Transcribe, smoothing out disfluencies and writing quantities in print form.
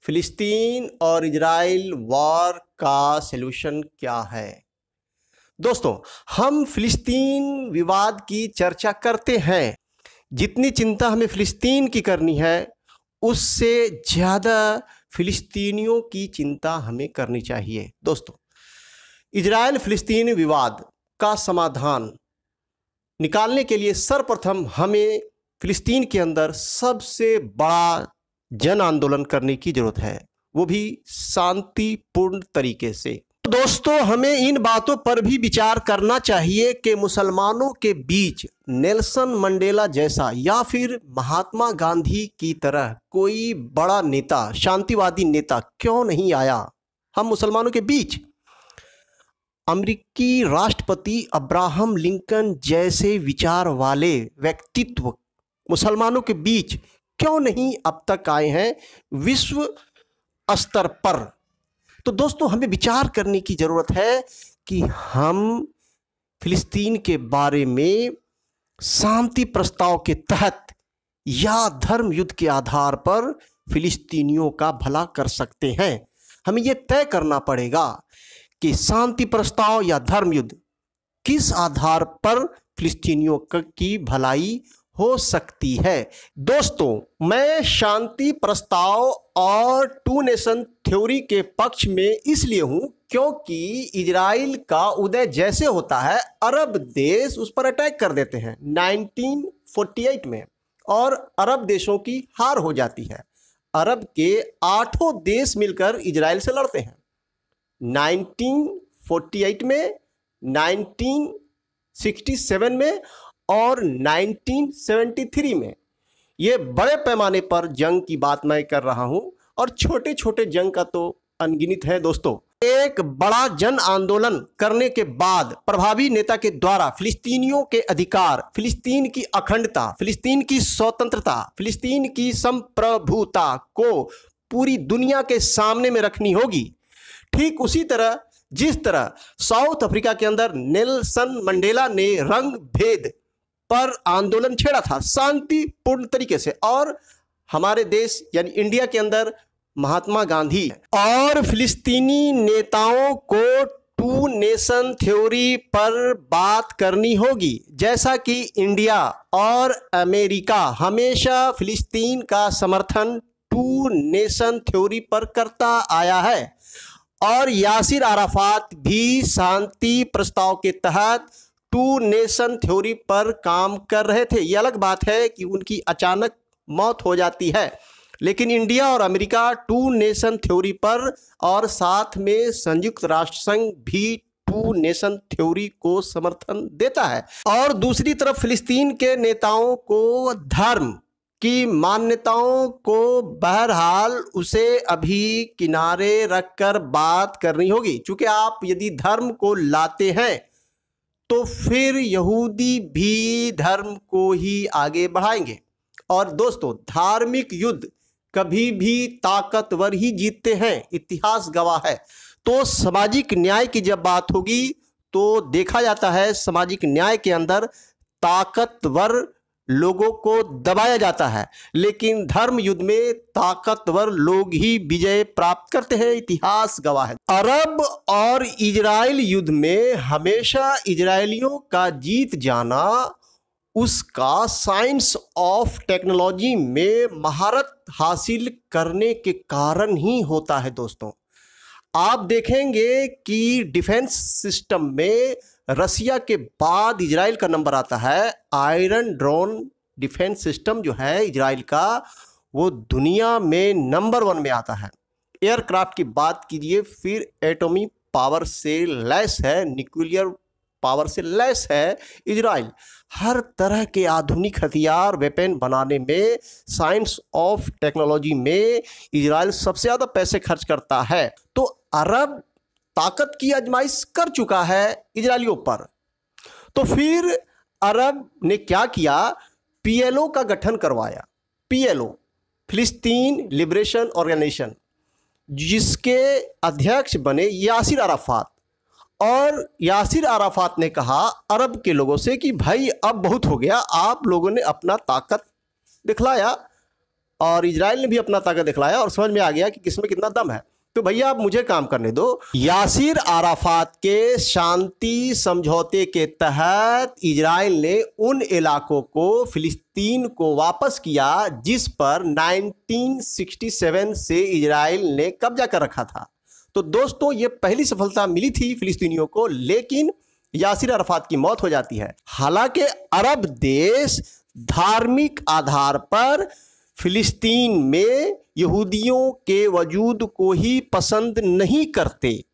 फिलिस्तीन और Israel war का सलूशन क्या है। दोस्तों, हम फिलिस्तीन विवाद की चर्चा करते हैं। जितनी चिंता हमें फिलिस्तीन की करनी है, उससे ज़्यादा फिलिस्तीनियों की चिंता हमें करनी चाहिए। दोस्तों, इजराइल फिलिस्तीन विवाद का समाधान निकालने के लिए सर्वप्रथम हमें फिलिस्तीन के अंदर सबसे बड़ा जन आंदोलन करने की जरूरत है, वो भी शांतिपूर्ण तरीके से। दोस्तों, हमें इन बातों पर भी विचार करना चाहिए कि मुसलमानों के बीच नेल्सन मंडेला जैसा या फिर महात्मा गांधी की तरह कोई बड़ा नेता, शांतिवादी नेता क्यों नहीं आया हम मुसलमानों के बीच। अमेरिकी राष्ट्रपति अब्राहम लिंकन जैसे विचार वाले व्यक्तित्व मुसलमानों के बीच क्यों नहीं अब तक आए हैं विश्व स्तर पर। तो दोस्तों, हमें विचार करने की ज़रूरत है कि हम फिलिस्तीन के बारे में शांति प्रस्ताव के तहत या धर्म युद्ध के आधार पर फिलिस्तीनियों का भला कर सकते हैं। हमें यह तय करना पड़ेगा कि शांति प्रस्ताव या धर्म युद्ध किस आधार पर फिलिस्तीनियों की भलाई हो सकती है। दोस्तों, मैं शांति प्रस्ताव और टू नेशन थ्योरी के पक्ष में इसलिए हूं क्योंकि इजराइल का उदय जैसे होता है, अरब देश उस पर अटैक कर देते हैं 1948 में, और अरब देशों की हार हो जाती है। अरब के 8 देश मिलकर इजराइल से लड़ते हैं 1948 में, 1967 में और 1973 में। ये बड़े पैमाने पर जंग की बात मैं कर रहा हूं, और छोटे छोटे जंग का तो अनगिनत है। दोस्तों, एक बड़ा जन आंदोलन करने के बाद प्रभावी नेता के द्वारा फिलिस्तीनियों के अधिकार, फिलिस्तीन की अखंडता, फिलिस्तीन की स्वतंत्रता, फिलिस्तीन की संप्रभुता को पूरी दुनिया के सामने में रखनी होगी। ठीक उसी तरह जिस तरह साउथ अफ्रीका के अंदर नेल्सन मंडेला ने रंग भेद पर आंदोलन छेड़ा था शांतिपूर्ण तरीके से, और हमारे देश यानी इंडिया के अंदर महात्मा गांधी और फिलिस्तीनी नेताओं को टू नेशन थ्योरी पर बात करनी होगी। जैसा कि इंडिया और अमेरिका हमेशा फिलिस्तीन का समर्थन टू नेशन थ्योरी पर करता आया है, और यासिर अराफात भी शांति प्रस्ताव के तहत टू नेशन थ्योरी पर काम कर रहे थे। ये अलग बात है कि उनकी अचानक मौत हो जाती है, लेकिन इंडिया और अमेरिका टू नेशन थ्योरी पर, और साथ में संयुक्त राष्ट्र संघ भी टू नेशन थ्योरी को समर्थन देता है। और दूसरी तरफ फिलिस्तीन के नेताओं को धर्म की मान्यताओं को बहरहाल उसे अभी किनारे रखकर बात करनी होगी, क्योंकि आप यदि धर्म को लाते हैं तो फिर यहूदी भी धर्म को ही आगे बढ़ाएंगे। और दोस्तों, धार्मिक युद्ध कभी भी ताकतवर ही जीतते हैं, इतिहास गवाह है। तो सामाजिक न्याय की जब बात होगी तो देखा जाता है सामाजिक न्याय के अंदर ताकतवर लोगों को दबाया जाता है, लेकिन धर्म युद्ध में ताकतवर लोग ही विजय प्राप्त करते हैं, इतिहास गवाह है। अरब और इजराइल युद्ध में हमेशा इजरायलियों का जीत जाना उसका साइंस ऑफ टेक्नोलॉजी में महारत हासिल करने के कारण ही होता है। दोस्तों, आप देखेंगे कि डिफेंस सिस्टम में रसिया के बाद इजराइल का नंबर आता है। आयरन ड्रोन डिफेंस सिस्टम जो है इजराइल का, वो दुनिया में नंबर 1 में आता है। एयरक्राफ्ट की बात कीजिए, फिर एटॉमिक पावर से लैस है, न्यूक्लियर पावर से लैस है इजराइल। हर तरह के आधुनिक हथियार वेपन बनाने में, साइंस ऑफ टेक्नोलॉजी में इजराइल सबसे ज़्यादा पैसे खर्च करता है। तो अरब ताकत की आजमाइश कर चुका है इजरायलियों पर। तो फिर अरब ने क्या किया, पीएलओ का गठन करवाया। पीएलओ, फिलिस्तीन लिबरेशन ऑर्गेनाइजेशन, जिसके अध्यक्ष बने यासिर अराफात। और यासिर अराफात ने कहा अरब के लोगों से कि भाई अब बहुत हो गया, आप लोगों ने अपना ताकत दिखलाया, और इजराइल ने भी अपना ताकत दिखलाया और समझ में आ गया कि किसमें कितना दम है। तो भैया आप मुझे काम करने दो। यासिर अराफात के शांति समझौते के तहत इजराइल ने उन इलाकों को, फिलिस्तीन को वापस किया जिस पर 1967 से इजराइल ने कब्जा कर रखा था। तो दोस्तों ये पहली सफलता मिली थी फिलिस्तीनियों को, लेकिन यासिर अराफात की मौत हो जाती है। हालांकि अरब देश धार्मिक आधार पर फिलिस्तीन में यहूदियों के वजूद को ही पसंद नहीं करते।